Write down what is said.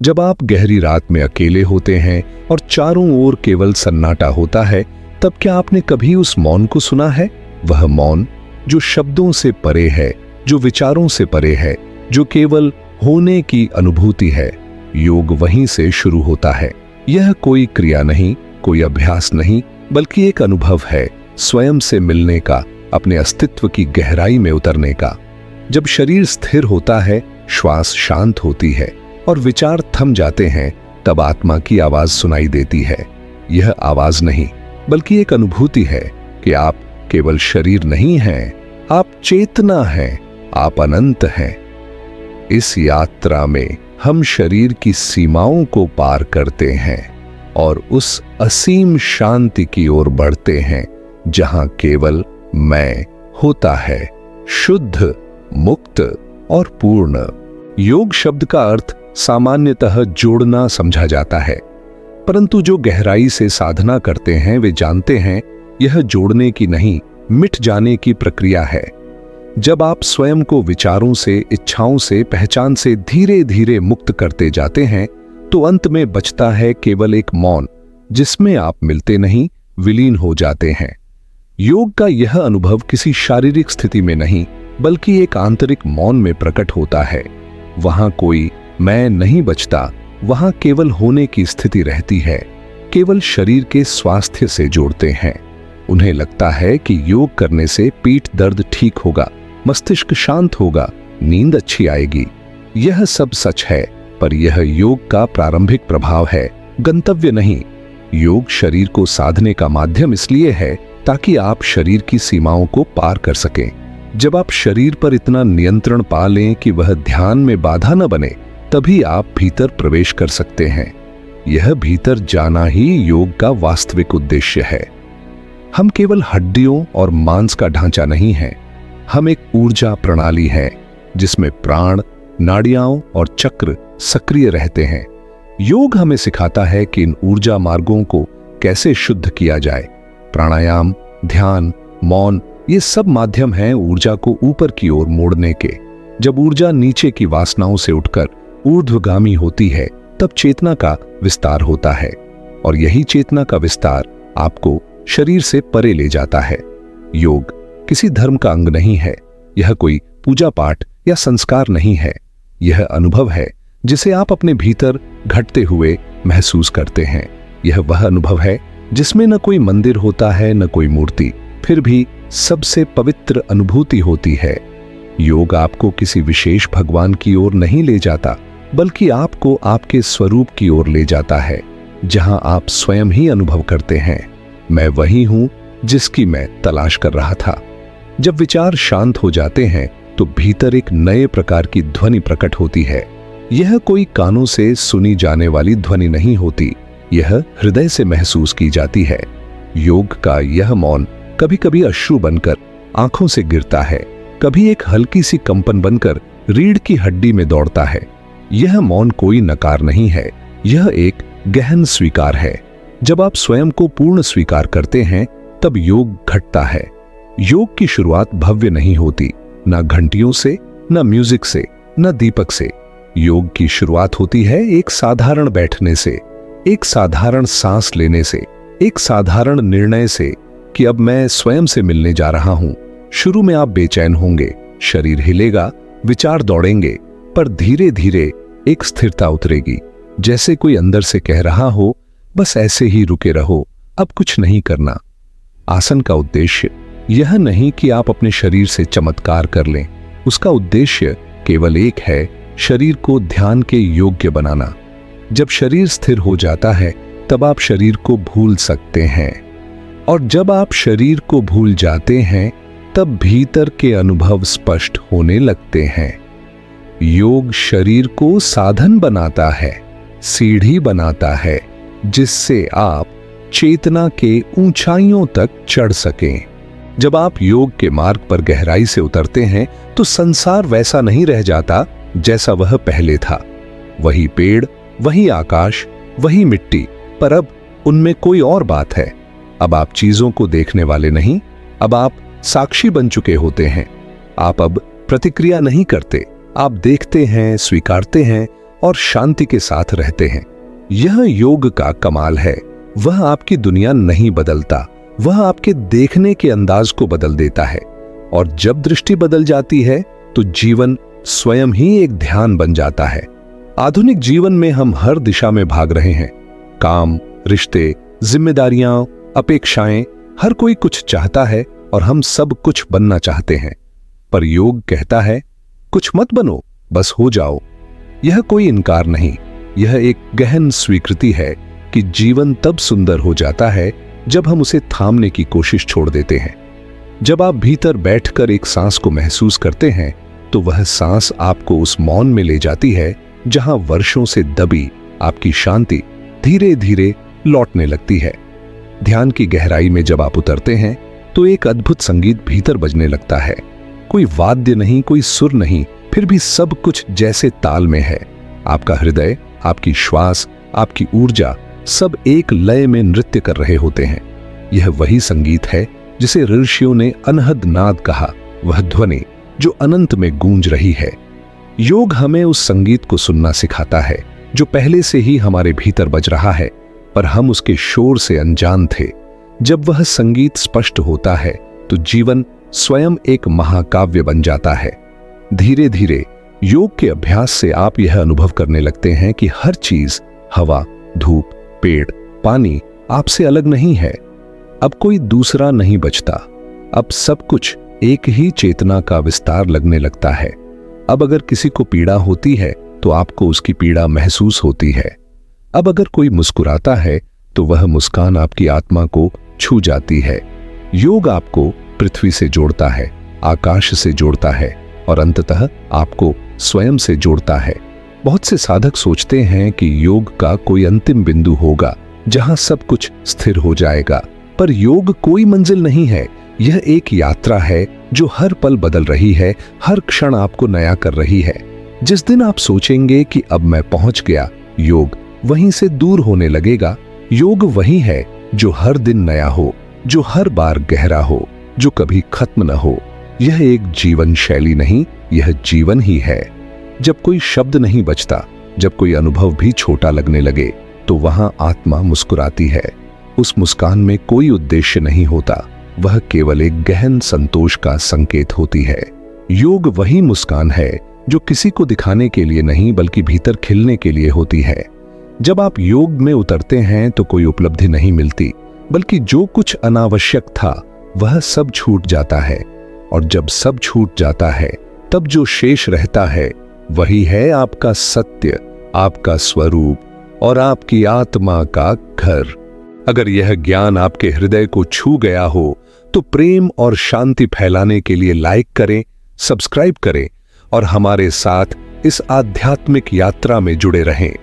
जब आप गहरी रात में अकेले होते हैं और चारों ओर केवल सन्नाटा होता है, तब क्या आपने कभी उस मौन को सुना है? वह मौन जो शब्दों से परे है, जो विचारों से परे है, जो केवल होने की अनुभूति है। योग वहीं से शुरू होता है। यह कोई क्रिया नहीं, कोई अभ्यास नहीं, बल्कि एक अनुभव है, स्वयं से मिलने का, अपने अस्तित्व की गहराई में उतरने का। जब शरीर स्थिर होता है, श्वास शांत होती है और विचार थम जाते हैं, तब आत्मा की आवाज सुनाई देती है। यह आवाज नहीं, बल्कि एक अनुभूति है कि आप केवल शरीर नहीं हैं, आप चेतना हैं, आप अनंत हैं। इस यात्रा में हम शरीर की सीमाओं को पार करते हैं और उस असीम शांति की ओर बढ़ते हैं जहां केवल मैं होता है, शुद्ध, मुक्त और पूर्ण। योग शब्द का अर्थ सामान्यतः जोड़ना समझा जाता है, परंतु जो गहराई से साधना करते हैं वे जानते हैं यह जोड़ने की नहीं, मिट जाने की प्रक्रिया है। जब आप स्वयं को विचारों से, इच्छाओं से, पहचान से धीरे धीरे मुक्त करते जाते हैं, तो अंत में बचता है केवल एक मौन, जिसमें आप मिलते नहीं, विलीन हो जाते हैं। योग का यह अनुभव किसी शारीरिक स्थिति में नहीं, बल्कि एक आंतरिक मौन में प्रकट होता है। वहां कोई मैं नहीं बचता, वहां केवल होने की स्थिति रहती है। केवल शरीर के स्वास्थ्य से जोड़ते हैं। उन्हें लगता है कि योग करने से पीठ दर्द ठीक होगा, मस्तिष्क शांत होगा, नींद अच्छी आएगी। यह सब सच है, पर यह योग का प्रारंभिक प्रभाव है, गंतव्य नहीं। योग शरीर को साधने का माध्यम इसलिए है ताकि आप शरीर की सीमाओं को पार कर सकें। जब आप शरीर पर इतना नियंत्रण पा लें कि वह ध्यान में बाधा न बने, तभी आप भीतर प्रवेश कर सकते हैं। यह भीतर जाना ही योग का वास्तविक उद्देश्य है। हम केवल हड्डियों और मांस का ढांचा नहीं हैं, हम एक ऊर्जा प्रणाली है जिसमें प्राण, नाड़ियां और चक्र सक्रिय रहते हैं। योग हमें सिखाता है कि इन ऊर्जा मार्गों को कैसे शुद्ध किया जाए। प्राणायाम, ध्यान, मौन, ये सब माध्यम हैं ऊर्जा को ऊपर की ओर मोड़ने के। जब ऊर्जा नीचे की वासनाओं से उठकर ऊर्ध्वगामी होती है, तब चेतना का विस्तार होता है, और यही चेतना का विस्तार आपको शरीर से परे ले जाता है। योग किसी धर्म का अंग नहीं है, यह कोई पूजा पाठ या संस्कार नहीं है। यह अनुभव है जिसे आप अपने भीतर घटते हुए महसूस करते हैं। यह वह अनुभव है जिसमें न कोई मंदिर होता है, न कोई मूर्ति, फिर भी सबसे पवित्र अनुभूति होती है। योग आपको किसी विशेष भगवान की ओर नहीं ले जाता, बल्कि आपको आपके स्वरूप की ओर ले जाता है, जहां आप स्वयं ही अनुभव करते हैं, मैं वही हूं जिसकी मैं तलाश कर रहा था। जब विचार शांत हो जाते हैं, तो भीतर एक नए प्रकार की ध्वनि प्रकट होती है। यह कोई कानों से सुनी जाने वाली ध्वनि नहीं होती, यह हृदय से महसूस की जाती है। योग का यह मौन कभी कभी अश्रु बनकर आंखों से गिरता है, कभी एक हल्की सी कंपन बनकर रीढ़ की हड्डी में दौड़ता है। यह मौन कोई नकार नहीं है, यह एक गहन स्वीकार है। जब आप स्वयं को पूर्ण स्वीकार करते हैं, तब योग घटता है। योग की शुरुआत भव्य नहीं होती, न घंटियों से, न म्यूजिक से, न दीपक से। योग की शुरुआत होती है एक साधारण बैठने से, एक साधारण सांस लेने से, एक साधारण निर्णय से कि अब मैं स्वयं से मिलने जा रहा हूं। शुरू में आप बेचैन होंगे, शरीर हिलेगा, विचार दौड़ेंगे, पर धीरे धीरे एक स्थिरता उतरेगी, जैसे कोई अंदर से कह रहा हो, बस ऐसे ही रुके रहो, अब कुछ नहीं करना। आसन का उद्देश्य यह नहीं कि आप अपने शरीर से चमत्कार कर लें, उसका उद्देश्य केवल एक है, शरीर को ध्यान के योग्य बनाना। जब शरीर स्थिर हो जाता है, तब आप शरीर को भूल सकते हैं, और जब आप शरीर को भूल जाते हैं, तब भीतर के अनुभव स्पष्ट होने लगते हैं। योग शरीर को साधन बनाता है, सीढ़ी बनाता है, जिससे आप चेतना के ऊंचाइयों तक चढ़ सकें। जब आप योग के मार्ग पर गहराई से उतरते हैं, तो संसार वैसा नहीं रह जाता जैसा वह पहले था। वही पेड़, वही आकाश, वही मिट्टी, पर अब उनमें कोई और बात है। अब आप चीजों को देखने वाले नहीं, अब आप साक्षी बन चुके होते हैं। आप अब प्रतिक्रिया नहीं करते, आप देखते हैं, स्वीकारते हैं और शांति के साथ रहते हैं। यह योग का कमाल है। वह आपकी दुनिया नहीं बदलता, वह आपके देखने के अंदाज को बदल देता है। और जब दृष्टि बदल जाती है तो जीवन स्वयं ही एक ध्यान बन जाता है। आधुनिक जीवन में हम हर दिशा में भाग रहे हैं। काम, रिश्ते, जिम्मेदारियां, अपेक्षाएं, हर कोई कुछ चाहता है और हम सब कुछ बनना चाहते हैं। पर योग कहता है, कुछ मत बनो, बस हो जाओ। यह कोई इनकार नहीं, यह एक गहन स्वीकृति है कि जीवन तब सुंदर हो जाता है जब हम उसे थामने की कोशिश छोड़ देते हैं। जब आप भीतर बैठकर एक सांस को महसूस करते हैं तो वह सांस आपको उस मौन में ले जाती है जहां वर्षों से दबी आपकी शांति धीरे धीरे लौटने लगती है। ध्यान की गहराई में जब आप उतरते हैं तो एक अद्भुत संगीत भीतर बजने लगता है। कोई वाद्य नहीं, कोई सुर नहीं, फिर भी सब कुछ जैसे ताल में है। आपका हृदय, आपकी श्वास, आपकी ऊर्जा सब एक लय में नृत्य कर रहे होते हैं। यह वही संगीत है जिसे ऋषियों ने अनहद नाद कहा, वह ध्वनि जो अनंत में गूंज रही है। योग हमें उस संगीत को सुनना सिखाता है जो पहले से ही हमारे भीतर बज रहा है, पर हम उसके शोर से अनजान थे। जब वह संगीत स्पष्ट होता है तो जीवन स्वयं एक महाकाव्य बन जाता है। धीरे धीरे योग के अभ्यास से आप यह अनुभव करने लगते हैं कि हर चीज, हवा, धूप, पेड़, पानी आपसे अलग नहीं है। अब कोई दूसरा नहीं बचता। अब सब कुछ एक ही चेतना का विस्तार लगने लगता है। अब अगर किसी को पीड़ा होती है तो आपको उसकी पीड़ा महसूस होती है। अब अगर कोई मुस्कुराता है तो वह मुस्कान आपकी आत्मा को छू जाती है। योग आपको पृथ्वी से जोड़ता है, आकाश से जोड़ता है और अंततः आपको स्वयं से जोड़ता है। बहुत से साधक सोचते हैं कि योग का कोई अंतिम बिंदु होगा जहां सब कुछ स्थिर हो जाएगा, पर योग कोई मंजिल नहीं है। यह एक यात्रा है जो हर पल बदल रही है, हर क्षण आपको नया कर रही है। जिस दिन आप सोचेंगे कि अब मैं पहुंच गया, योग वहीं से दूर होने लगेगा। योग वही है जो हर दिन नया हो, जो हर बार गहरा हो, जो कभी खत्म न हो। यह एक जीवन शैली नहीं, यह जीवन ही है। जब कोई शब्द नहीं बचता, जब कोई अनुभव भी छोटा लगने लगे, तो वहां आत्मा मुस्कुराती है। उस मुस्कान में कोई उद्देश्य नहीं होता, वह केवल एक गहन संतोष का संकेत होती है। योग वही मुस्कान है जो किसी को दिखाने के लिए नहीं बल्कि भीतर खिलने के लिए होती है। जब आप योग में उतरते हैं तो कोई उपलब्धि नहीं मिलती, बल्कि जो कुछ अनावश्यक था वह सब छूट जाता है। और जब सब छूट जाता है तब जो शेष रहता है वही है आपका सत्य, आपका स्वरूप और आपकी आत्मा का घर। अगर यह ज्ञान आपके हृदय को छू गया हो तो प्रेम और शांति फैलाने के लिए लाइक करें, सब्सक्राइब करें और हमारे साथ इस आध्यात्मिक यात्रा में जुड़े रहें।